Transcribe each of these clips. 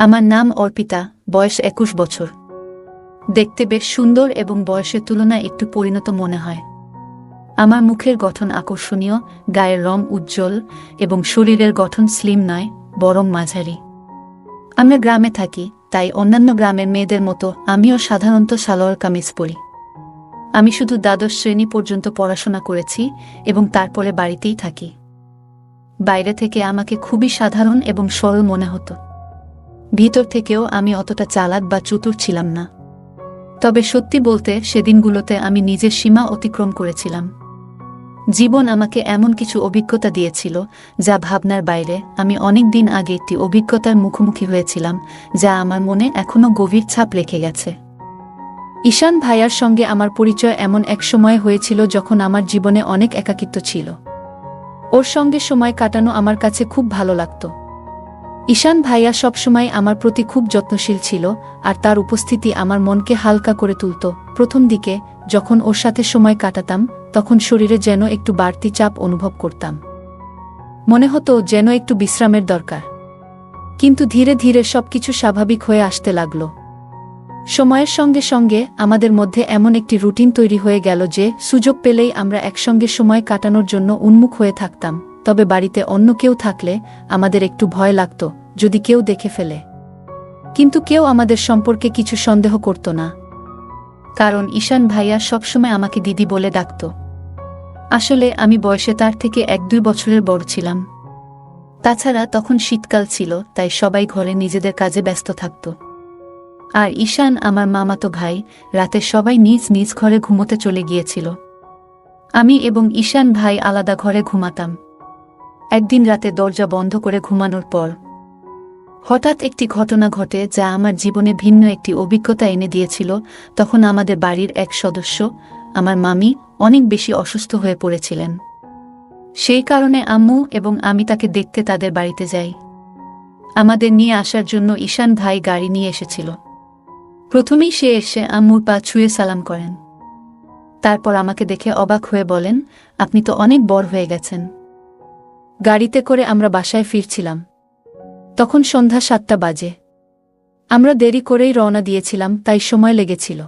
আমার নাম অর্পিতা, বয়স ২১ বছর। দেখতে বেশ সুন্দর এবং বয়সের তুলনায় একটু পরিণত মনে হয়। আমার মুখের গঠন আকর্ষণীয়, গায়ের রং উজ্জ্বল এবং শরীরের গঠন স্লিম নয়, বরং মাঝারি। আমরা গ্রামে থাকি, তাই অন্যান্য গ্রামের মেয়েদের মতো আমিও সাধারণত সালোয়ার কামিজ পরি। আমি শুধু দ্বাদশ শ্রেণী পর্যন্ত পড়াশোনা করেছি এবং তারপরে বাড়িতেই থাকি। বাইরে থেকে আমাকে খুবই সাধারণ এবং সরল মনে হতো। ভিতর থেকেও আমি অতটা চালাক বা চতুর ছিলাম না। তবে সত্যি বলতে সেদিনগুলোতে আমি নিজের সীমা অতিক্রম করেছিলাম। জীবন আমাকে এমন কিছু অভিজ্ঞতা দিয়েছিল যা ভাবনার বাইরে। আমি অনেক দিন আগে একটি অভিজ্ঞতার মুখোমুখি হয়েছিলাম যা আমার মনে এখনও গভীর ছাপ রেখে গেছে। ঈশান ভাইয়ার সঙ্গে আমার পরিচয় এমন এক সময় হয়েছিল যখন আমার জীবনে অনেক একাকিত্ব ছিল। ওর সঙ্গে সময় কাটানো আমার কাছে খুব ভালো লাগত। ঈশান ভাইয়া সবসময় আমার প্রতি খুব যত্নশীল ছিল, আর তার উপস্থিতি আমার মনকে হালকা করে তুলত। প্রথম দিকে যখন ওর সাথে সময় কাটাতাম, তখন শরীরে যেন একটু বাড়তি চাপ অনুভব করতাম। মনে হতো যেন একটু বিশ্রামের দরকার। কিন্তু ধীরে ধীরে সবকিছু স্বাভাবিক হয়ে আসতে লাগল। সময়ের সঙ্গে সঙ্গে আমাদের মধ্যে এমন একটি রুটিন তৈরি হয়ে গেল যে সুযোগ পেলেই আমরা একসঙ্গে সময় কাটানোর জন্য উন্মুখ হয়ে থাকতাম। তবে বাড়িতে অন্য কেউ থাকলে আমাদের একটু ভয় লাগত, যদি কেউ দেখে ফেলে। কিন্তু কেউ আমাদের সম্পর্কে কিছু সন্দেহ করত না, কারণ ঈশান ভাইয়া সবসময় আমাকে দিদি বলে ডাকত। আসলে আমি বয়সে তার থেকে ১-২ বছরের বড় ছিলাম। তাছাড়া তখন শীতকাল ছিল, তাই সবাই ঘরে নিজেদের কাজে ব্যস্ত থাকত। আর ঈশান আমার মামাতো ভাই, রাতে সবাই নিজ নিজ ঘরে ঘুমোতে চলে গিয়েছিল। আমি এবং ঈশান ভাই আলাদা ঘরে ঘুমাতাম। একদিন রাতে দরজা বন্ধ করে ঘুমানোর পর হঠাৎ একটি ঘটনা ঘটে যা আমার জীবনে ভিন্ন একটি অভিজ্ঞতা এনে দিয়েছিল। তখন আমাদের বাড়ির এক সদস্য, আমার মামি, অনেক বেশি অসুস্থ হয়ে পড়েছিলেন। সেই কারণে আম্মু এবং আমি তাকে দেখতে তাদের বাড়িতে যাই। আমাদের নিয়ে আসার জন্য ঈশান ভাই গাড়ি নিয়ে এসেছিল। প্রথমেই সে এসে আম্মুর পা ছুঁয়ে সালাম করেন। তারপর আমাকে দেখে অবাক হয়ে বলেন, আপনি তো অনেক বড় হয়ে গেছেন। গাড়িতে করে আমরা বাসায় ফিরছিলাম। তখন সন্ধ্যা ৭টা বাজে। আমরা দেরি করেই রওনা দিয়েছিলাম, তাই সময় লেগেছিল।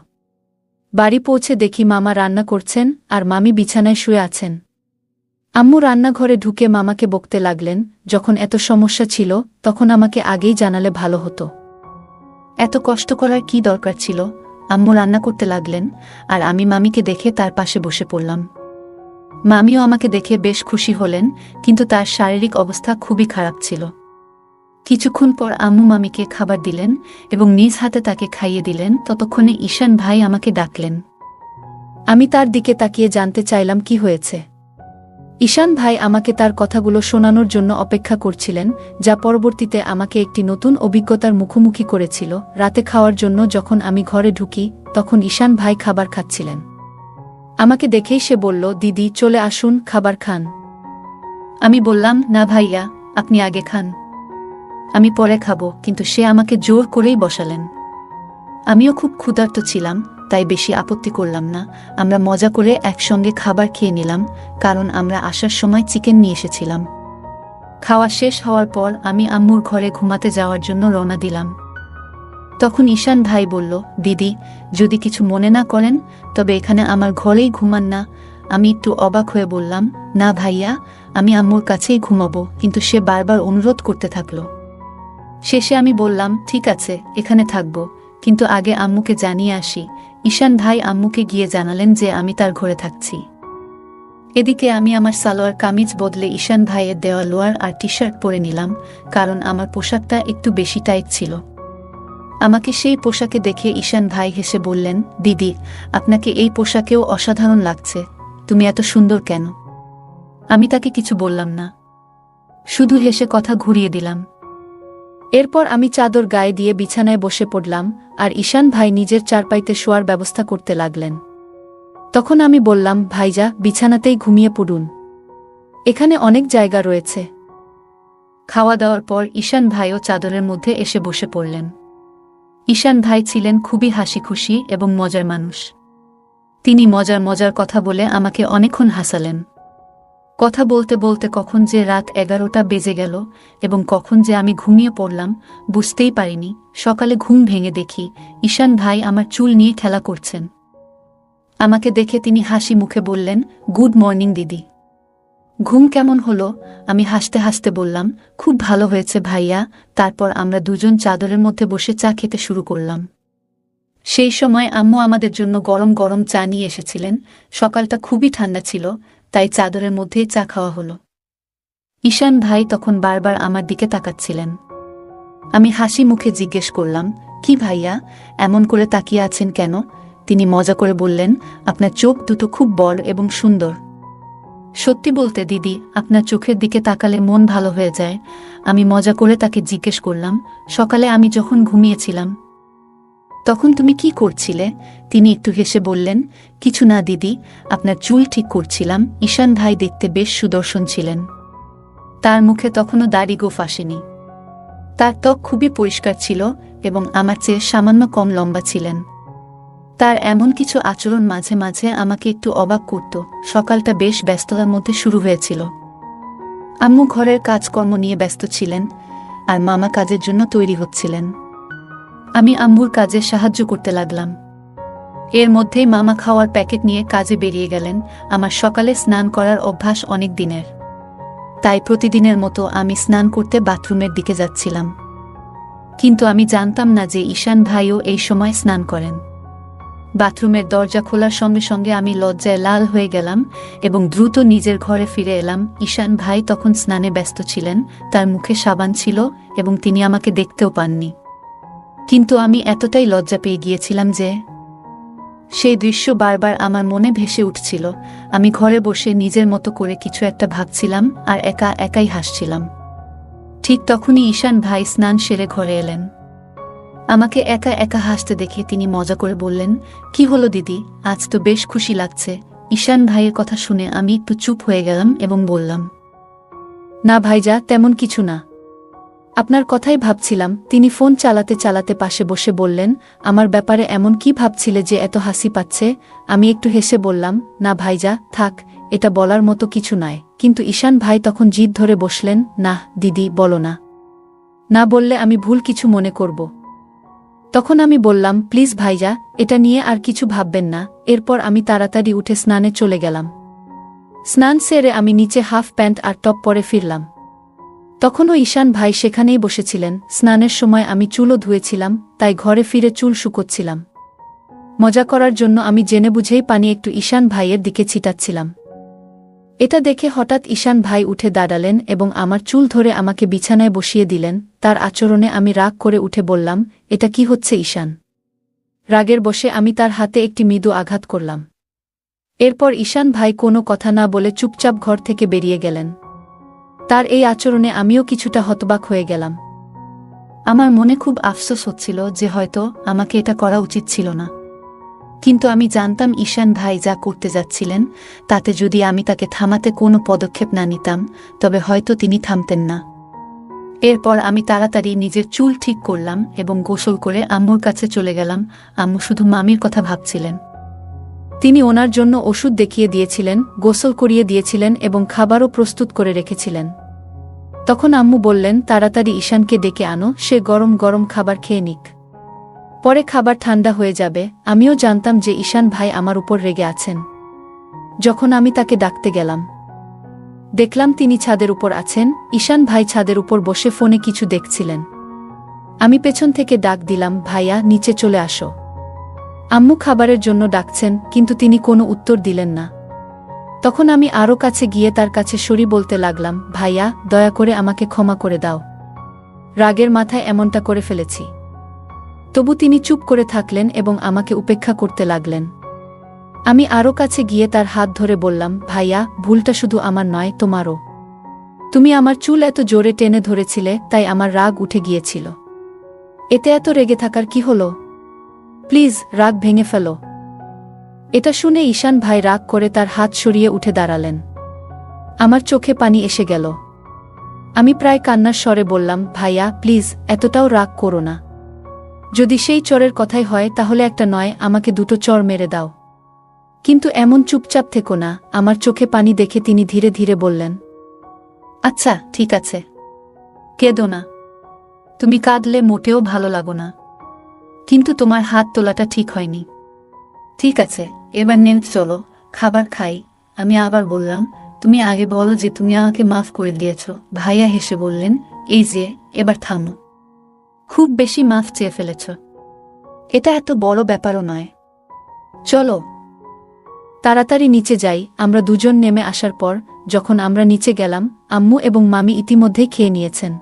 বাড়ি পৌঁছে দেখি মামা রান্না করছেন আর মামি বিছানায় শুয়ে আছেন। আম্মু রান্নাঘরে ঢুকে মামাকে বকতে লাগলেন, যখন এত সমস্যা ছিল তখন আমাকে আগেই জানালে ভালো হতো। এত কষ্ট করার কি দরকার ছিল? আম্মু রান্না করতে লাগলেন আর আমি মামিকে দেখে তার পাশে বসে পড়লাম। মামিও আমাকে দেখে বেশ খুশি হলেন, কিন্তু তার শারীরিক অবস্থা খুবই খারাপ ছিল। কিছুক্ষণ পর আম্মু মামিকে খাবার দিলেন এবং নিজ হাতে তাকে খাইয়ে দিলেন। ততক্ষণে ঈশান ভাই আমাকে ডাকলেন। আমি তার দিকে তাকিয়ে জানতে চাইলাম কি হয়েছে। ঈশান ভাই আমাকে তার কথাগুলো শোনানোর জন্য অপেক্ষা করছিলেন, যা পরবর্তীতে আমাকে একটি নতুন অভিজ্ঞতার মুখোমুখি করেছিল। রাতে খাওয়ার জন্য যখন আমি ঘরে ঢুকি, তখন ঈশান ভাই খাবার খাচ্ছিলেন। আমাকে দেখেই সে বলল, দিদি চলে আসুন, খাবার খান। আমি বললাম, না ভাইয়া, আপনি আগে খান, আমি পরে খাবো। কিন্তু সে আমাকে জোর করেই বসালেন। আমিও খুব ক্ষুধার্ত ছিলাম, তাই বেশি আপত্তি করলাম না। আমরা মজা করে একসঙ্গে খাবার খেয়ে নিলাম, কারণ আমরা আসার সময় চিকেন নিয়ে এসেছিলাম। খাওয়া শেষ হওয়ার পর আমি আম্মুর ঘরে ঘুমাতে যাওয়ার জন্য রওনা দিলাম। তখন ঈশান ভাই বলল, দিদি যদি কিছু মনে না করেন তবে এখানে আমার ঘরেই ঘুমান না। আমি একটু অবাক হয়ে বললাম, না ভাইয়া, আমি আম্মুর কাছেই ঘুমাবো। কিন্তু সে বারবার অনুরোধ করতে থাকলো। শেষে আমি বললাম, ঠিক আছে, এখানে থাকবো, কিন্তু আগে আম্মুকে জানিয়ে আসি। ঈশান ভাই আম্মুকে গিয়ে জানালেন যে আমি তার ঘরে থাকছি। এদিকে আমি আমার সালোয়ার কামিজ বদলে ঈশান ভাইয়ের দেওয়া লোয়ার আর টি শার্ট পরে নিলাম, কারণ আমার পোশাকটা একটু বেশি টাইট ছিল। আমাকে সেই পোশাকে দেখে ঈশান ভাই হেসে বললেন, দিদি আপনাকে এই পোশাকেও অসাধারণ লাগছে, তুমি এত সুন্দর কেন? আমি তাকে কিছু বললাম না, শুধু হেসে কথা ঘুরিয়ে দিলাম। এরপর আমি চাদর গায়ে দিয়ে বিছানায় বসে পড়লাম, আর ঈশান ভাই নিজের চারপাইতে শোয়ার ব্যবস্থা করতে লাগলেন। তখন আমি বললাম, ভাইজা, বিছানাতেই ঘুমিয়ে পড়ুন, এখানে অনেক জায়গা রয়েছে। খাওয়া দাওয়ার পর ঈশান ভাইও চাদরের মধ্যে এসে বসে পড়লেন। ঈশান ভাই ছিলেন খুবই হাসি খুশি এবং মজার মানুষ। তিনি মজার মজার কথা বলে আমাকে অনেকক্ষণ হাসালেন। কথা বলতে বলতে কখন যে রাত 11টা বেজে গেল এবং কখন যে আমি ঘুমিয়ে পড়লাম বুঝতেই পারিনি। সকালে ঘুম ভেঙে দেখি ঈশান ভাই আমার চুল নিয়ে খেলা করছেন। আমাকে দেখে তিনি হাসি মুখে বললেন, গুড মর্নিং দিদি। ঘুম কেমন হলো? আমি হাসতে হাসতে বললাম, খুব ভালো হয়েছে ভাইয়া। তারপর আমরা দুজন চাদরের মধ্যে বসে চা খেতে শুরু করলাম। সেই সময় আম্মু আমাদের জন্য গরম গরম চা নিয়ে এসেছিলেন। সকালটা খুবই ঠান্ডা ছিল, তাই চাদরের মধ্যেই চা খাওয়া হলো। ঈশান ভাই তখন বারবার আমার দিকে তাকাচ্ছিলেন। আমি হাসি মুখে জিজ্ঞেস করলাম, কি ভাইয়া, এমন করে তাকিয়ে আছেন কেন? তিনি মজা করে বললেন, আপনার চোখ দুটো খুব বড় এবং সুন্দর। সত্যি বলতে দিদি, আপনার চোখের দিকে তাকালে মন ভালো হয়ে যায়। আমি মজা করে তাকে জিজ্ঞেস করলাম, সকালে আমি যখন ঘুমিয়েছিলাম তখন তুমি কি করছিলে? তিনি একটু হেসে বললেন, কিছু না দিদি, আপনার চুল ঠিক করছিলাম। ঈশান ভাই দেখতে বেশ সুদর্শন ছিলেন। তার মুখে তখনও দাড়ি গোঁফ আসেনি। তার ত্বক খুবই পরিষ্কার ছিল এবং আমার চেয়ে সামান্য কম লম্বা ছিলেন। তার এমন কিছু আচরণ মাঝে মাঝে আমাকে একটু অবাক করত। সকালটা বেশ ব্যস্ততার মধ্যে শুরু হয়েছিল। আম্মু ঘরের কাজকর্ম নিয়ে ব্যস্ত ছিলেন আর মামা কাজের জন্য তৈরি হচ্ছিলেন। আমি আম্মুর কাজে সাহায্য করতে লাগলাম। এর মধ্যেই মামা খাওয়ার প্যাকেট নিয়ে কাজে বেরিয়ে গেলেন। আমার সকালে স্নান করার অভ্যাস অনেক দিনের, তাই প্রতিদিনের মতো আমি স্নান করতে বাথরুমের দিকে যাচ্ছিলাম। কিন্তু আমি জানতাম না যে ঈশান ভাইও এই সময় স্নান করেন। বাথরুমের দরজা খোলার সঙ্গে সঙ্গে আমি লজ্জায় লাল হয়ে গেলাম এবং দ্রুত নিজের ঘরে ফিরে এলাম। ঈশান ভাই তখন স্নানে ব্যস্ত ছিলেন। তার মুখে সাবান ছিল এবং তিনি আমাকে দেখতেও পাননি। কিন্তু আমি এতটাই লজ্জা পেয়ে গিয়েছিলাম যে সেই দৃশ্য বারবার আমার মনে ভেসে উঠছিল। আমি ঘরে বসে নিজের মতো করে কিছু একটা ভাবছিলাম আর একা একাই হাসছিলাম। ঠিক তখনই ঈশান ভাই স্নান সেরে ঘরে এলেন। আমাকে একা একা হাসতে দেখে তিনি মজা করে বললেন, কি হলো দিদি, আজ তো বেশ খুশি লাগছে। ঈশান ভাইয়ের কথা শুনে আমি একটু চুপ হয়ে গেলাম এবং বললাম, না ভাইজা, তেমন কিছু না, আপনার কথাই ভাবছিলাম। তিনি ফোন চালাতে চালাতে পাশে বসে বললেন, আমার ব্যাপারে এমন কি ভাবছিলে যে এত হাসি পাচ্ছে? আমি একটু হেসে বললাম, না ভাইজা, থাক, এটা বলার মতো কিছু নয়। কিন্তু ঈশান ভাই তখন জিদ ধরে বসলেন, না দিদি, বলো না, না বললে আমি ভুল কিছু মনে করব। তখন আমি বললাম, প্লিজ ভাইজা, এটা নিয়ে আর কিছু ভাববেন না। এরপর আমি তাড়াতাড়ি উঠে স্নানে চলে গেলাম। স্নান সেরে আমি নিচে হাফ প্যান্ট আর টপ পরে ফিরলাম। তখনও ঈশান ভাই সেখানেই বসেছিলেন। স্নানের সময় আমি চুলও ধুয়েছিলাম, তাই ঘরে ফিরে চুল শুকোচ্ছিলাম। মজা করার জন্য আমি জেনে বুঝেই পানি একটু ঈশান ভাইয়ের দিকে ছিটাচ্ছিলাম। এটা দেখে হঠাৎ ঈশান ভাই উঠে দাঁড়ালেন এবং আমার চুল ধরে আমাকে বিছানায় বসিয়ে দিলেন। তার আচরণে আমি রাগ করে উঠে বললাম, এটা কি হচ্ছে ঈশান? রাগের বশে আমি তার হাতে একটি মৃদু আঘাত করলাম। এরপর ঈশান ভাই কোনো কথা না বলে চুপচাপ ঘর থেকে বেরিয়ে গেলেন। তার এই আচরণে আমিও কিছুটা হতবাক হয়ে গেলাম। আমার মনে খুব আফসোস হচ্ছিল যে হয়তো আমাকে এটা করা উচিত ছিল না। কিন্তু আমি জানতাম ঈশান ভাই যা করতে যাচ্ছিলেন তাতে যদি আমি তাকে থামাতে কোনো পদক্ষেপ না নিতাম তবে হয়তো তিনি থামতেন না। এরপর আমি তাড়াতাড়ি নিজের চুল ঠিক করলাম এবং গোসল করে আম্মুর কাছে চলে গেলাম। আম্মু শুধু মামির কথা ভাবছিলেন। তিনি ওনার জন্য ওষুধ দেখিয়ে দিয়েছিলেন, গোসল করিয়ে দিয়েছিলেন এবং খাবারও প্রস্তুত করে রেখেছিলেন। তখন আম্মু বললেন, তাড়াতাড়ি ঈশানকে ডেকে আনো, সে গরম গরম খাবার খেয়ে নিক, পরে খাবার ঠান্ডা হয়ে যাবে। আমিও জানতাম যে ঈশান ভাই আমার উপর রেগে আছেন। যখন আমি তাকে ডাকতে গেলাম, দেখলাম তিনি ছাদের উপর আছেন। ঈশান ভাই ছাদের উপর বসে ফোনে কিছু দেখছিলেন। আমি পেছন থেকে ডাক দিলাম, ভাইয়া, নিচে চলে আসো। আম্মু খাবারের জন্য ডাকছেন, কিন্তু তিনি কোনো উত্তর দিলেন না। তখন আমি আরও কাছে গিয়ে তার কাছে সরি বলতে লাগলাম, ভাইয়া, দয়া করে আমাকে ক্ষমা করে দাও, রাগের মাথায় এমনটা করে ফেলেছি। তবু তিনি চুপ করে থাকলেন এবং আমাকে উপেক্ষা করতে লাগলেন। আমি আরও কাছে গিয়ে তার হাত ধরে বললাম, ভাইয়া, ভুলটা শুধু আমার নয়, তোমারও। তুমি আমার চুল এত জোরে টেনে ধরেছিলে, তাই আমার রাগ উঠে গিয়েছিল। এতে এত রেগে থাকার কি হলো? প্লিজ, রাগ ভেঙে ফেলো। এটা শুনে ঈশান ভাই রাগ করে তার হাত সরিয়ে উঠে দাঁড়ালেন। আমার চোখে পানি এসে গেল। আমি প্রায় কান্নার স্বরে বললাম, ভাইয়া, প্লিজ, এতটাও রাগ করো না। যদি সেই চরের কথাই হয় তাহলে একটা নয়, আমাকে দুটো চর মেরে দাও। কিন্তু এমন চুপচাপ থেকো না। আমার চোখে পানি দেখে তিনি ধীরে ধীরে বললেন, আচ্ছা ঠিক আছে, কেঁদো না। তুমি কাঁদলে মোটেও ভালো লাগো না। কিন্তু তোমার হাত তোলাটা ঠিক হয়নি। ঠিক আছে, এবার নেম চলো, খাবার খাই। আমি আবার বললাম, তুমি আগে বলো যে তুমি আমাকে মাফ করে দিয়েছ। ভাইয়া হেসে বললেন, এই যে, এবার থামো। খুব বেশি মাফ চেয়ে ফেলেছ। এটা এত বড় ব্যাপারও নয়। চলো তাড়াতাড়ি নিচে যাই। আমরা দুজন নেমে আসার পর যখন আমরা নিচে গেলাম, আম্মু এবং মামি ইতিমধ্যেই খেয়ে নিয়েছেন।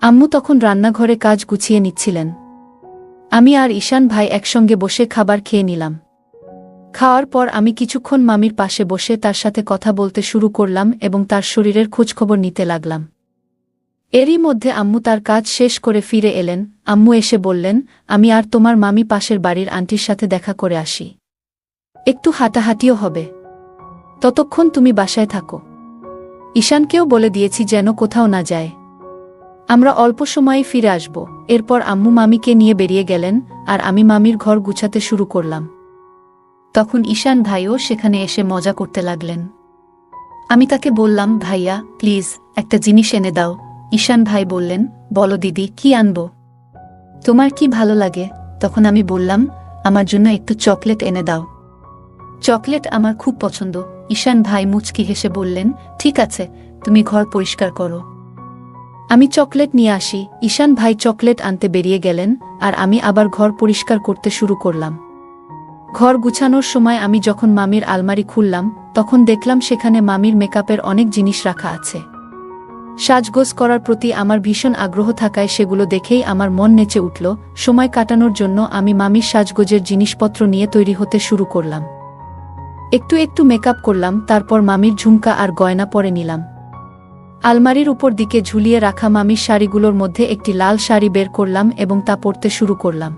আম্মু তখন রান্নাঘরে কাজ গুছিয়ে নিচ্ছিলেন। আমি আর ঈশান ভাই একসঙ্গে বসে খাবার খেয়ে নিলাম। খাওয়ার পর আমি কিছুক্ষণ মামির পাশে বসে তার সাথে কথা বলতে শুরু করলাম এবং তার শরীরের খোঁজখবর নিতে লাগলাম। এরই মধ্যে আম্মু তার কাজ শেষ করে ফিরে এলেন। আম্মু এসে বললেন, আমি আর তোমার মামি পাশের বাড়ির আন্টির সাথে দেখা করে আসি। একটু হাঁটাহাঁটিও হবে। ততক্ষণ তুমি বাসায় থাকো। ঈশানকেও বলে দিয়েছি যেন কোথাও না যায়। আমরা অল্প সময়ে ফিরে আসব। এরপর আম্মু মামিকে নিয়ে বেরিয়ে গেলেন আর আমি মামির ঘর গুছাতে শুরু করলাম। তখন ঈশান ভাইও সেখানে এসে মজা করতে লাগলেন। আমি তাকে বললাম, ভাইয়া প্লিজ একটা জিনিস এনে দাও। ঈশান ভাই বললেন, বলো দিদি, কি আনবো? তোমার কি ভালো লাগে? তখন আমি বললাম, আমার জন্য একটু চকলেট এনে দাও। চকলেট আমার খুব পছন্দ। ঈশান ভাই মুচকি হেসে বললেন, ঠিক আছে, তুমি ঘর পরিষ্কার করো, আমি চকলেট নিয়ে আসি। ঈশান ভাই চকলেট আনতে বেরিয়ে গেলেন আর আমি আবার ঘর পরিষ্কার করতে শুরু করলাম। ঘর গুছানোর সময় আমি যখন মামির আলমারি খুললাম, তখন দেখলাম সেখানে মামির মেকআপের অনেক জিনিস রাখা আছে। সাজগোজ করার প্রতি আমার ভীষণ আগ্রহ থাকায় সেগুলো দেখেই আমার মন নেচে উঠল। সময় কাটানোর জন্য আমি মামির সাজগোজের জিনিসপত্র নিয়ে তৈরি হতে শুরু করলাম। একটু একটু মেকআপ করলাম, তারপর মামির ঝুমকা আর গয়না পরে নিলাম। আলমারির উপর দিকে ঝুলিয়ে রাখা মামির শাড়িগুলোর মধ্যে একটি লাল শাড়ি বের করলাম এবং তা পরতে শুরু করলাম।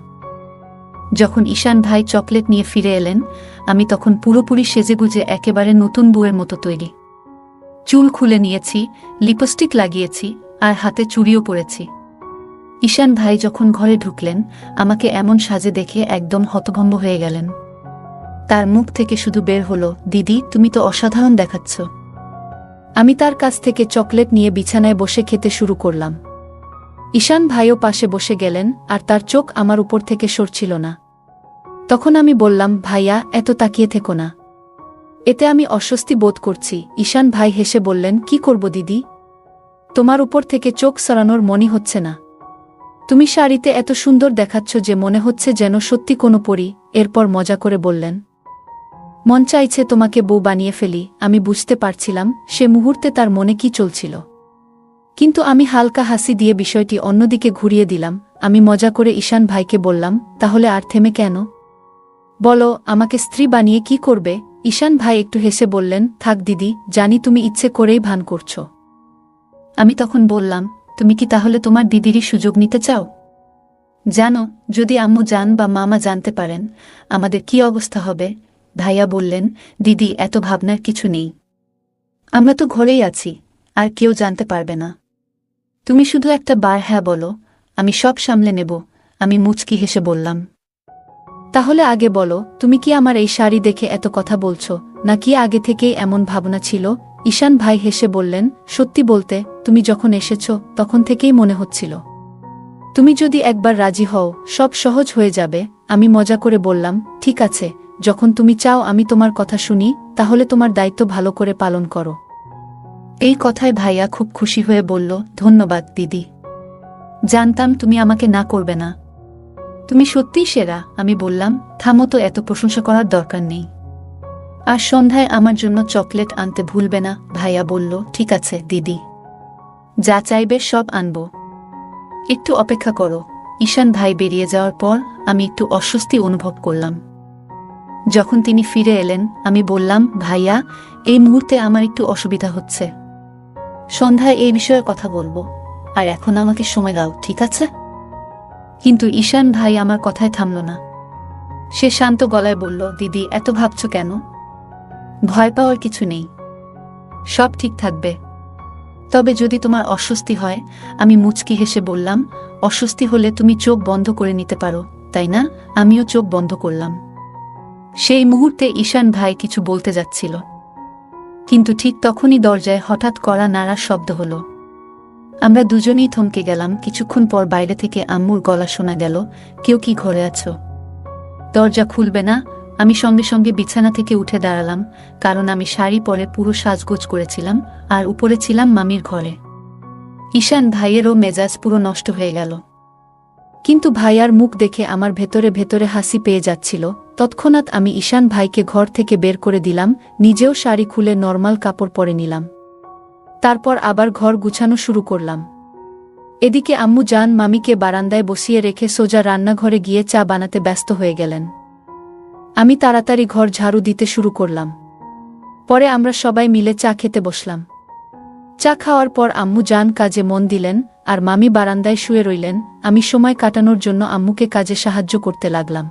যখন ঈশান ভাই চকলেট নিয়ে ফিরে এলেন, আমি তখন পুরোপুরি সেজেগুজে একেবারে নতুন বউয়ের মতো তৈরি। চুল খুলে নিয়েছি, লিপস্টিক লাগিয়েছি আর হাতে চুড়িও পরেছি। ঈশান ভাই যখন ঘরে ঢুকলেন, আমাকে এমন সাজে দেখে একদম হতভম্ব হয়ে গেলেন। তার মুখ থেকে শুধু বের হলো, দিদি তুমি তো অসাধারণ দেখাচ্ছ। আমি তার কাছ থেকে চকলেট নিয়ে বিছানায় বসে খেতে শুরু করলাম। ঈশান ভাইও পাশে বসে গেলেন আর তার চোখ আমার উপর থেকে সরছিল না। তখন আমি বললাম, ভাইয়া এত তাকিয়ে থেকো না, এতে আমি অস্বস্তি বোধ করছি। ঈশান ভাই হেসে বললেন, কি করব দিদি, তোমার উপর থেকে চোখ সরানোর মনই হচ্ছে না। তুমি শাড়িতে এত সুন্দর দেখাচ্ছ যে মনে হচ্ছে যেন সত্যি কোনো পরী। এরপর মজা করে বললেন, মন চাইছে তোমাকে বউ বানিয়ে ফেলি। আমি বুঝতে পারছিলাম সে মুহূর্তে তার মনে কি চলছিল, কিন্তু আমি হালকা হাসি দিয়ে বিষয়টি অন্যদিকে ঘুরিয়ে দিলাম। আমি মজা করে ঈশান ভাইকে বললাম, তাহলে আর থেমে কেন? বলো, আমাকে স্ত্রী বানিয়ে কি করবে? ঈশান ভাই একটু হেসে বললেন, থাক দিদি, জানি তুমি ইচ্ছে করেই ভান করছো। আমি তখন বললাম, তুমি কি তাহলে তোমার দিদিরই সুযোগ নিতে চাও? জানো, যদি আম্মু জান বা মামা জানতে পারেন আমাদের কি অবস্থা হবে? ভাইয়া বললেন, দিদি এত ভাবনার কিছু নেই, আমরা তো ঘরেই আছি, আর কেউ জানতে পারবে না। তুমি শুধু একটা বার হ্যাঁ বলো, আমি সব সামলে নেব। আমি মুচকি হেসে বললাম, তাহলে আগে বলো, তুমি কি আমার এই শাড়ি দেখে এত কথা বলছো, নাকি আগে থেকেই এমন ভাবনা ছিল? ঈশান ভাই হেসে বললেন, সত্যি বলতে তুমি যখন এসেছ তখন থেকেই মনে হচ্ছিল তুমি যদি একবার রাজি হও সব সহজ হয়ে যাবে। আমি মজা করে বললাম, ঠিক আছে, যখন তুমি চাও আমি তোমার কথা শুনি, তাহলে তোমার দায়িত্ব ভালো করে পালন করো। এই কথায় ভাইয়া খুব খুশি হয়ে বলল, ধন্যবাদ দিদি, জানতাম তুমি আমাকে না করবে না, তুমি সত্যিই সেরা। আমি বললাম, থামো তো, এত প্রশংসা করার দরকার নেই। আর সন্ধ্যায় আমার জন্য চকলেট আনতে ভুলবে না। ভাইয়া বলল, ঠিক আছে দিদি, যা চাইবে সব আনব, একটু অপেক্ষা করো। ঈশান ভাই বেরিয়ে যাওয়ার পর আমি একটু অস্বস্তি অনুভব করলাম। যখন তিনি ফিরে এলেন, আমি বললাম, ভাইয়া এই মুহূর্তে আমার একটু অসুবিধা হচ্ছে, সন্ধ্যায় এই বিষয়ে কথা বলবো, আর এখন আমাকে সময় দাও, ঠিক আছে? কিন্তু ঈশান ভাই আমার কথায় থামল না। সে শান্ত গলায় বলল, দিদি এত ভাবছ কেন? ভয় পাওয়ার কিছু নেই, সব ঠিক থাকবে। তবে যদি তোমার অস্বস্তি হয়। আমি মুচকি হেসে বললাম, অস্বস্তি হলে তুমি চোখ বন্ধ করে নিতে পারো, তাই না? আমিও চোখ বন্ধ করলাম। সেই মুহূর্তে ঈশান ভাই কিছু বলতে যাচ্ছিল, কিন্তু ঠিক তখনই দরজায় হঠাৎ কড়া নাড়ার শব্দ হলো। আমরা দুজনেই থমকে গেলাম। কিছুক্ষণ পর বাইরে থেকে আম্মুর গলা শোনা গেল, কেউ কি ঘরে আছো? দরজা খুলবে না? আমি সঙ্গে সঙ্গে বিছানা থেকে উঠে দাঁড়ালাম, কারণ আমি শাড়ি পরে পুরো সাজগোজ করেছিলাম আর উপরে ছিলাম মামির ঘরে। ঈশান ভাইয়েরও মেজাজ পুরো নষ্ট হয়ে গেল, কিন্তু ভাইয়ার মুখ দেখে আমার ভেতরে ভেতরে হাসি পেয়ে যাচ্ছিল। তৎক্ষণাৎ আমি ঈশান ভাইকে ঘর থেকে বের করে দিলাম, নিজেও শাড়ি খুলে নর্মাল কাপড় পরে নিলাম। তারপর আবার ঘর গুছানো শুরু করলাম। এদিকে আম্মু জান মামিকে বারান্দায় বসিয়ে রেখে সোজা রান্নাঘরে গিয়ে চা বানাতে ব্যস্ত হয়ে গেলেন। আমি তাড়াতাড়ি ঘর ঝাড়ু দিতে শুরু করলাম। পরে আমরা সবাই মিলে চা খেতে বসলাম। চা খাওয়ার পর আম্মু জান কাজে মন দিলেন আর মামি বারান্দায় শুয়ে রইলেন। আমি সময় কাটানোর জন্য আম্মুকে কাজে সাহায্য করতে লাগলাম।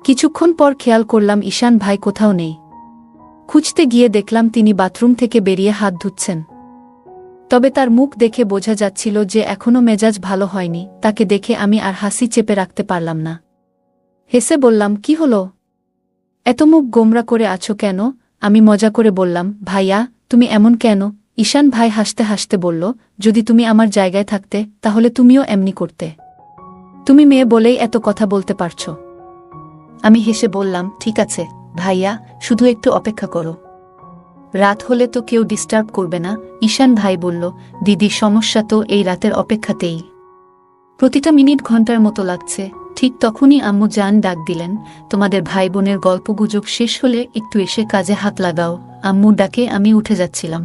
কিছুক্ষণ পর খেয়াল করলাম ঈশান ভাই কোথাও নেই। খুঁজতে গিয়ে দেখলাম তিনি বাথরুম থেকে বেরিয়ে হাত ধুচ্ছেন। তবে তার মুখ দেখে বোঝা যাচ্ছিল যে এখনও মেজাজ ভালো হয়নি। তাকে দেখে আমি আর হাসি চেপে রাখতে পারলাম না। হেসে বললাম, কি হলো? এত মুখ গোমরা করে আছো কেন? আমি মজা করে বললাম, ভাইয়া তুমি এমন কেন? ঈশান ভাই হাসতে হাসতে বলল, যদি তুমি আমার জায়গায় থাকতে তাহলে তুমিও এমনি করতে। তুমি মেয়ে বলেই এত কথা বলতে পারছো। আমি হেসে বললাম, ঠিক আছে ভাইয়া, শুধু একটু অপেক্ষা করো, রাত হলে তো কেউ ডিস্টার্ব করবে না। ঈশান ভাই বলল, দিদি সমস্যা তো এই রাতের অপেক্ষাতেই, প্রতিটা মিনিট ঘন্টার মতো লাগছে। ঠিক তখনই আম্মু জান ডাক দিলেন, তোমাদের ভাই বোনের গল্পগুজব শেষ হলে একটু এসে কাজে হাত লাগাও। আম্মুর ডাকে আমি উঠে যাচ্ছিলাম,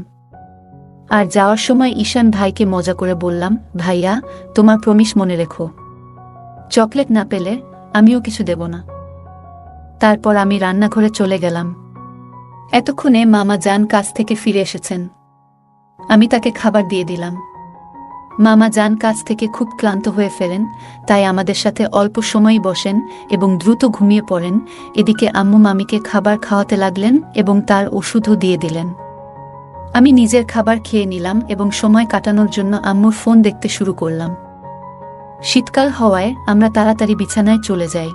আর যাওয়ার সময় ঈশান ভাইকে মজা করে বললাম, ভাইয়া তোমার প্রমিস মনে রেখো, চকলেট না পেলে আমিও কিছু দেব না। তারপর আমি রান্নাঘরে চলে গেলাম। এতক্ষণে মামা জান কাজ থেকে ফিরে এসেছেন। আমি তাকে খাবার দিয়ে দিলাম। মামা জান কাজ থেকে খুব ক্লান্ত হয়ে ফেরেন, তাই আমাদের সাথে অল্প সময়ই বসেন এবং দ্রুত ঘুমিয়ে পড়েন। এদিকে আম্মু মামিকে খাবার খাওয়াতে লাগলেন এবং তার ওষুধও দিয়ে দিলেন। আমি নিজের খাবার খেয়ে নিলাম এবং সময় কাটানোর জন্য আম্মুর ফোন দেখতে শুরু করলাম। শীতকাল হওয়ায় আমরা তাড়াতাড়ি বিছানায় চলে যাই।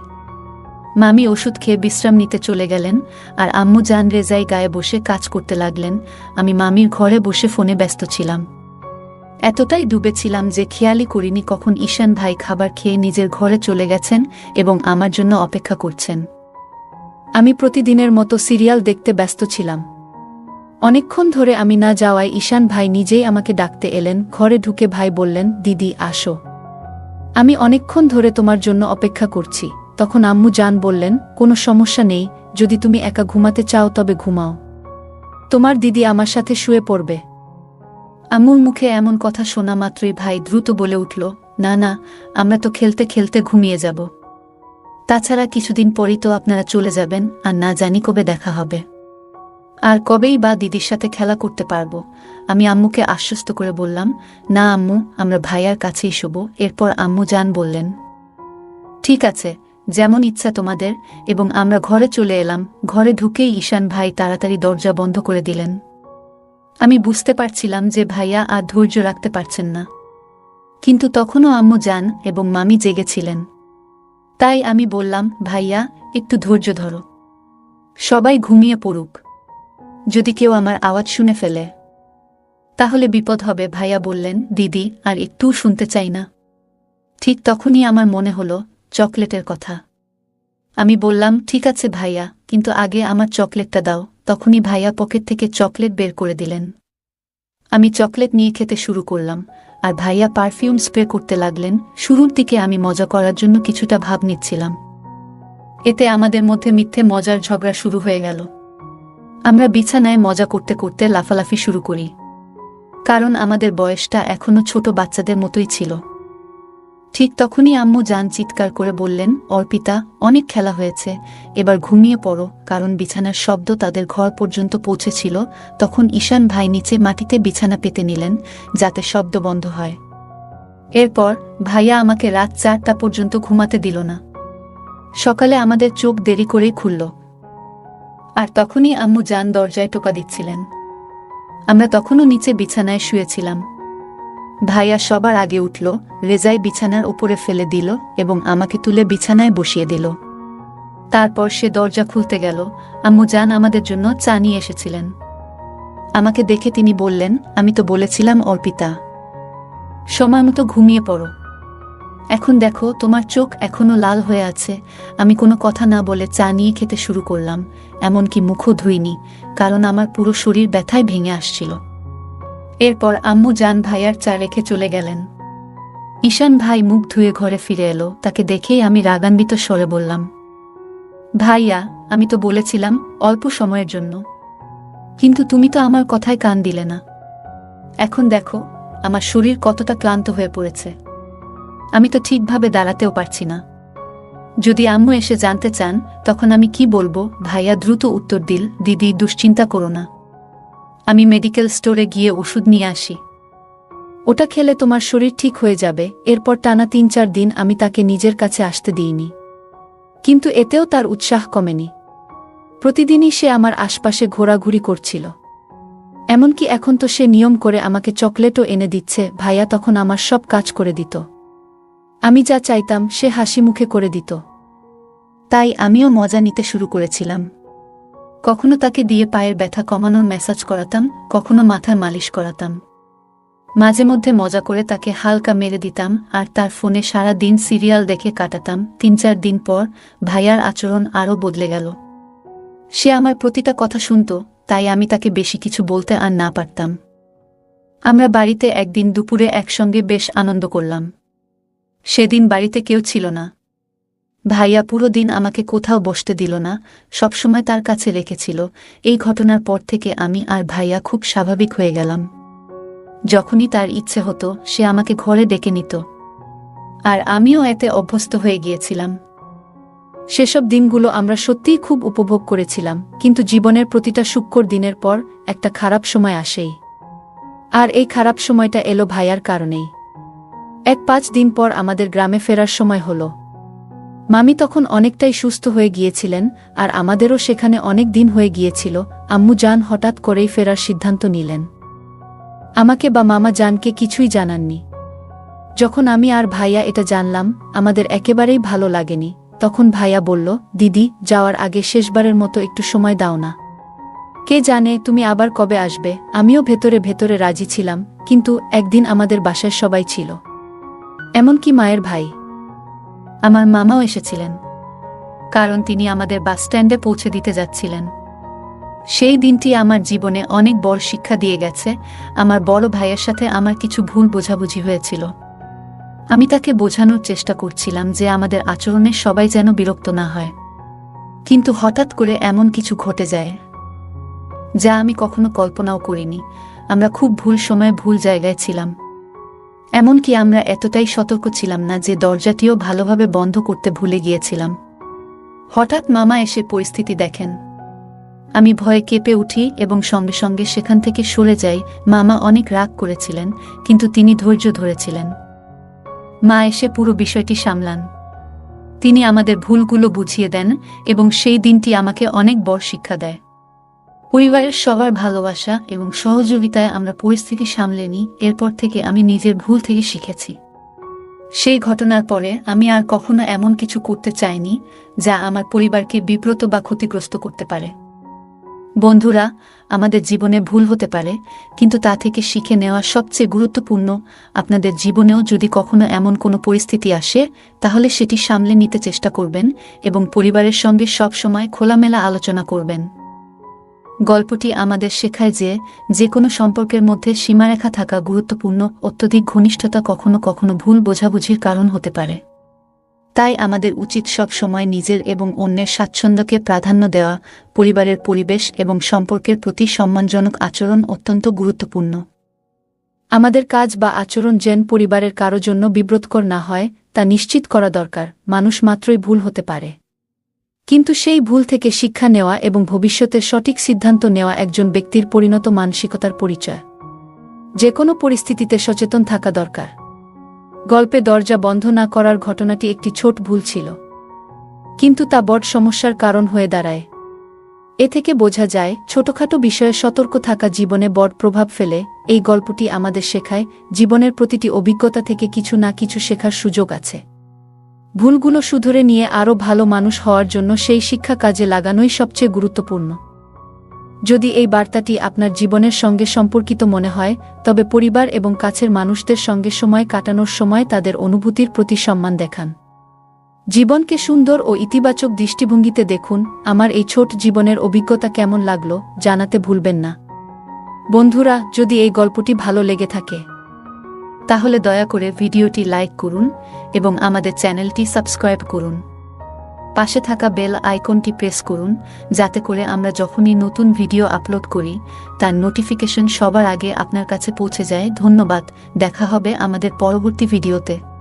মামি ওষুধ খেয়ে বিশ্রাম নিতে চলে গেলেন আর আম্মু জান রেজাই গায়ে বসে কাজ করতে লাগলেন। আমি মামির ঘরে বসে ফোনে ব্যস্ত ছিলাম। এতটাই ডুবেছিলাম যে খেয়ালই করিনি কখন ঈশান ভাই খাবার খেয়ে নিজের ঘরে চলে গেছেন এবং আমার জন্য অপেক্ষা করছেন। আমি প্রতিদিনের মতো সিরিয়াল দেখতে ব্যস্ত ছিলাম। অনেকক্ষণ ধরে আমি না যাওয়ায় ঈশান ভাই নিজেই আমাকে ডাকতে এলেন। ঘরে ঢুকে ভাই বললেন, দিদি আসো, আমি অনেকক্ষণ ধরে তোমার জন্য অপেক্ষা করছি। তখন আম্মু জান বললেন, কোনো সমস্যা নেই, যদি তুমি একা ঘুমাতে চাও তবে ঘুমাও, তোমার দিদি আমার সাথে শুয়ে পড়বে। আম্মুর মুখে এমন কথা শোনা মাত্রই ভাই দ্রুত বলে উঠল, না না, আমরা তো খেলতে খেলতে ঘুমিয়ে যাব, তাছাড়া কিছুদিন পরই তো আপনারা চলে যাবেন আর না জানি কবে দেখা হবে, আর কবেই বা দিদির সাথে খেলা করতে পারবো। আমি আম্মুকে আশ্বস্ত করে বললাম, না আম্মু, আমরা ভাইয়ার কাছেই শোবো। এরপর আম্মু জান বললেন, ঠিক আছে, যেমন ইচ্ছা তোমাদের, এবং আমরা ঘরে চলে এলাম। ঘরে ঢুকেই ঈশান ভাই তাড়াতাড়ি দরজা বন্ধ করে দিলেন। আমি বুঝতে পারছিলাম যে ভাইয়া আর ধৈর্য রাখতে পারছেন না, কিন্তু তখনও আম্মু জান এবং মামি জেগেছিলেন। তাই আমি বললাম, ভাইয়া একটু ধৈর্য ধরো, সবাই ঘুমিয়ে পড়ুক, যদি কেউ আমার আওয়াজ শুনে ফেলে তাহলে বিপদ হবে। ভাইয়া বললেন, দিদি আর একটু শুনতে চাই না। ঠিক তখনই আমার মনে হলো চকলেটের কথা। আমি বললাম, ঠিক আছে ভাইয়া, কিন্তু আগে আমার চকলেটটা দাও। তখনই ভাইয়া পকেট থেকে চকলেট বের করে দিলেন। আমি চকলেট নিয়ে খেতে শুরু করলাম আর ভাইয়া পারফিউম স্প্রে করতে লাগলেন। শুরুর দিকে আমি মজা করার জন্য কিছুটা ভাব নিচ্ছিলাম, এতে আমাদের মধ্যে মিথ্যে মজার ঝগড়া শুরু হয়ে গেল। আমরা বিছানায় মজা করতে করতে লাফালাফি শুরু করি, কারণ আমাদের বয়সটা এখনো ছোট বাচ্চাদের মতোই ছিল। ঠিক তখনই আম্মু জান চিৎকার করে বললেন, অর্পিতা, অনেক খেলা হয়েছে, এবার ঘুমিয়ে পড়ো, কারণ বিছানার শব্দ তাদের ঘর পর্যন্ত পৌঁছেছিল। তখন ঈশান ভাই নিচে মাটিতে বিছানা পেতে নিলেন যাতে শব্দ বন্ধ হয়। এরপর ভাইয়া আমাকে রাত 4টা পর্যন্ত ঘুমাতে দিল না। সকালে আমাদের চোখ দেরি করেই খুলল, আর তখনই আম্মু জান দরজায় টোকা দিচ্ছিলেন। আমরা তখনও নিচে বিছানায় শুয়েছিলাম। ভাইয়া সবার আগে উঠল, রেজাই বিছানার উপরে ফেলে দিল এবং আমাকে তুলে বিছানায় বসিয়ে দিল। তারপর সে দরজা খুলতে গেল। আম্মুজান আমাদের জন্য চা নিয়ে এসেছিলেন। আমাকে দেখে তিনি বললেন, আমি তো বলেছিলাম অর্পিতা, সময় মতো ঘুমিয়ে পড়ো। এখন দেখো তোমার চোখ এখনো লাল হয়ে আছে। আমি কোনো কথা না বলে চা নিয়ে খেতে শুরু করলাম, এমনকি মুখও ধুইনি, কারণ আমার পুরো শরীর ব্যথায় ভেঙে আসছিল। এরপর আম্মুজান ভাইয়ার চা রেখে চলে গেলেন। ঈশান ভাই মুখ ধুয়ে ঘরে ফিরে এলো। তাকে দেখেই আমি রাগান্বিত স্বরে বললাম, ভাইয়া, আমি তো বলেছিলাম অল্প সময়ের জন্য, কিন্তু তুমি তো আমার কথায় কান দিলে না। এখন দেখো আমার শরীর কতটা ক্লান্ত হয়ে পড়েছে, আমি তো ঠিকভাবে দাঁড়াতেও পারছি না। যদি আম্মু এসে জানতে চান তখন আমি কি বলবো? ভাইয়া দ্রুত উত্তর দিল, দিদি দুশ্চিন্তা করো না, আমি মেডিকেল স্টোরে গিয়ে ওষুধ নিয়ে আসি। ওটা খেলে তোমার শরীর ঠিক হয়ে যাবে। এরপর টানা ৩-৪ দিন আমি তাকে নিজের কাছে আসতে দিইনি, কিন্তু এতেও তার উৎসাহ কমেনি। প্রতিদিনই সে আমার আশপাশে ঘোরাঘুরি করছিল। এমনকি এখন তো সে নিয়ম করে আমাকে চকলেটও এনে দিচ্ছে। ভাইয়া তখন আমার সব কাজ করে দিত, আমি যা চাইতাম সে হাসি মুখে করে দিত। তাই আমিও মজা নিতে শুরু করেছিলাম। কখনো তাকে দিয়ে পায়ের ব্যথা কমানোর ম্যাসাজ করাতাম, কখনো মাথার মালিশ করাতাম। মাঝে মধ্যে মজা করে তাকে হালকা মেরে দিতাম আর তার ফোনে সারা দিন সিরিয়াল দেখে কাটাতাম। ৩-৪ দিন পর ভাইয়ার আচরণ আরও বদলে গেল। সে আমার প্রতিটা কথা শুনত, তাই আমি তাকে বেশি কিছু বলতে আর না পারতাম। আমরা বাড়িতে একদিন দুপুরে একসঙ্গে বেশ আনন্দ করলাম। সেদিন বাড়িতে কেউ ছিল না। ভাইয়া পুরো দিন আমাকে কোথাও বসতে দিল না, সবসময় তার কাছে রেখেছিল। এই ঘটনার পর থেকে আমি আর ভাইয়া খুব স্বাভাবিক হয়ে গেলাম। যখনই তার ইচ্ছে হতো সে আমাকে ঘরে ডেকে নিত, আর আমিও এতে অভ্যস্ত হয়ে গিয়েছিলাম। সেসব দিনগুলো আমরা সত্যিই খুব উপভোগ করেছিলাম। কিন্তু জীবনের প্রতিটা সুখকর দিনের পর একটা খারাপ সময় আসেই, আর এই খারাপ সময়টা এলো ভাইয়ার কারণেই। ৫ দিন পর আমাদের গ্রামে ফেরার সময় হলো। মামি তখন অনেকটাই সুস্থ হয়ে গিয়েছিলেন, আর আমাদেরও সেখানে অনেক দিন হয়ে গিয়েছিল। আম্মুজান হঠাৎ করেই ফেরার সিদ্ধান্ত নিলেন। আমাকে বা মামা জানকে কিছুই জানাননি। যখন আমি আর ভাইয়া এটা জানলাম, আমাদের একেবারেই ভালো লাগেনি। তখন ভাইয়া বলল, দিদি, যাওয়ার আগে শেষবারের মতো একটু সময় দাও না। কে জানে তুমি আবার কবে আসবে। আমিও ভেতরে ভেতরে রাজি ছিলাম, কিন্তু একদিন আমাদের বাসায় সবাই ছিল, এমনকি মায়ের ভাই। আমার মামাও এসেছিলেন, কারণ তিনি আমাদের বাসস্ট্যান্ডে পৌঁছে দিতে যাচ্ছিলেন। সেই দিনটি আমার জীবনে অনেক বড় শিক্ষা দিয়ে গেছে। আমার বড় ভাইয়ের সাথে আমার কিছু ভুল বোঝাবুঝি হয়েছিল। আমি তাকে বোঝানোর চেষ্টা করছিলাম যে আমাদের আচরণে সবাই যেন বিরক্ত না হয়, কিন্তু হঠাৎ করে এমন কিছু ঘটে যায় যা আমি কখনো কল্পনাও করিনি। আমরা খুব ভুল সময়ে ভুল জায়গায় ছিলাম। এমনকি আমরা এতটাই সতর্ক ছিলাম না যে দরজাটিও ভালোভাবে বন্ধ করতে ভুলে গিয়েছিলাম। হঠাৎ মামা এসে পরিস্থিতি দেখেন। আমি ভয়ে কেঁপে উঠি এবং সঙ্গে সঙ্গে সেখান থেকে সরে যাই। মামা অনেক রাগ করেছিলেন, কিন্তু তিনি ধৈর্য ধরেছিলেন। মা এসে পুরো বিষয়টি সামলান। তিনি আমাদের ভুলগুলো বুঝিয়ে দেন এবং সেই দিনটি আমাকে অনেক বড় শিক্ষা দেয়। পরিবারের সবার ভালোবাসা এবং সহযোগিতায় আমরা পরিস্থিতি সামলে নিই। এরপর থেকে আমি নিজের ভুল থেকে শিখেছি। সেই ঘটনার পরে আমি আর কখনো এমন কিছু করতে চাইনি যা আমার পরিবারকে বিব্রত বা ক্ষতিগ্রস্ত করতে পারে। বন্ধুরা, আমাদের জীবনে ভুল হতে পারে, কিন্তু তা থেকে শিখে নেওয়া সবচেয়ে গুরুত্বপূর্ণ। আপনাদের জীবনেও যদি কখনো এমন কোনো পরিস্থিতি আসে, তাহলে সেটি সামলে নিতে চেষ্টা করবেন এবং পরিবারের সঙ্গে সব সময় খোলামেলা আলোচনা করবেন। গল্পটি আমাদের শেখায় যে যে কোনো সম্পর্কের মধ্যে সীমারেখা থাকা গুরুত্বপূর্ণ। অত্যধিক ঘনিষ্ঠতা কখনো কখনো ভুল বোঝাবুঝির কারণ হতে পারে। তাই আমাদের উচিত সব সময় নিজের এবং অন্যের স্বাচ্ছন্দ্যকে প্রাধান্য দেওয়া। পরিবারের পরিবেশ এবং সম্পর্কের প্রতি সম্মানজনক আচরণ অত্যন্ত গুরুত্বপূর্ণ। আমাদের কাজ বা আচরণ যেন পরিবারের কারো জন্য বিব্রতকর না হয় তা নিশ্চিত করা দরকার। মানুষ মাত্রই ভুল হতে পারে, কিন্তু সেই ভুল থেকে শিক্ষা নেওয়া এবং ভবিষ্যতের সঠিক সিদ্ধান্ত নেওয়া একজন ব্যক্তির পরিণত মানসিকতার পরিচয়। যে কোনো পরিস্থিতিতে সচেতন থাকা দরকার। গল্পে দরজা বন্ধ না করার ঘটনাটি একটি ছোট ভুল ছিল, কিন্তু তা বড় সমস্যার কারণ হয়ে দাঁড়ায়। এ থেকে বোঝা যায় ছোটখাটো বিষয়ে সতর্ক থাকা জীবনে বড় প্রভাব ফেলে। এই গল্পটি আমাদের শেখায় জীবনের প্রতিটি অভিজ্ঞতা থেকে কিছু না কিছু শেখার সুযোগ আছে। ভুলগুলো শুধরে নিয়ে আরও ভালো মানুষ হওয়ার জন্য সেই শিক্ষা কাজে লাগানোই সবচেয়ে গুরুত্বপূর্ণ। যদি এই বার্তাটি আপনার জীবনের সঙ্গে সম্পর্কিত মনে হয়, তবে পরিবার এবং কাছের মানুষদের সঙ্গে সময় কাটানোর সময় তাদের অনুভূতির প্রতি সম্মান দেখান। জীবনকে সুন্দর ও ইতিবাচক দৃষ্টিভঙ্গিতে দেখুন। আমার এই ছোট জীবনের অভিজ্ঞতা কেমন লাগলো জানাতে ভুলবেন না। বন্ধুরা, যদি এই গল্পটি ভালো লেগে থাকে তাহলে দয়া করে ভিডিওটি লাইক করুন এবং আমাদের চ্যানেলটি সাবস্ক্রাইব করুন। পাশে থাকা বেল আইকনটি প্রেস করুন, যাতে করে আমরা যখনই নতুন ভিডিও আপলোড করি তার নোটিফিকেশন সবার আগে আপনার কাছে পৌঁছে যায়। ধন্যবাদ। দেখা হবে আমাদের পরবর্তী ভিডিওতে।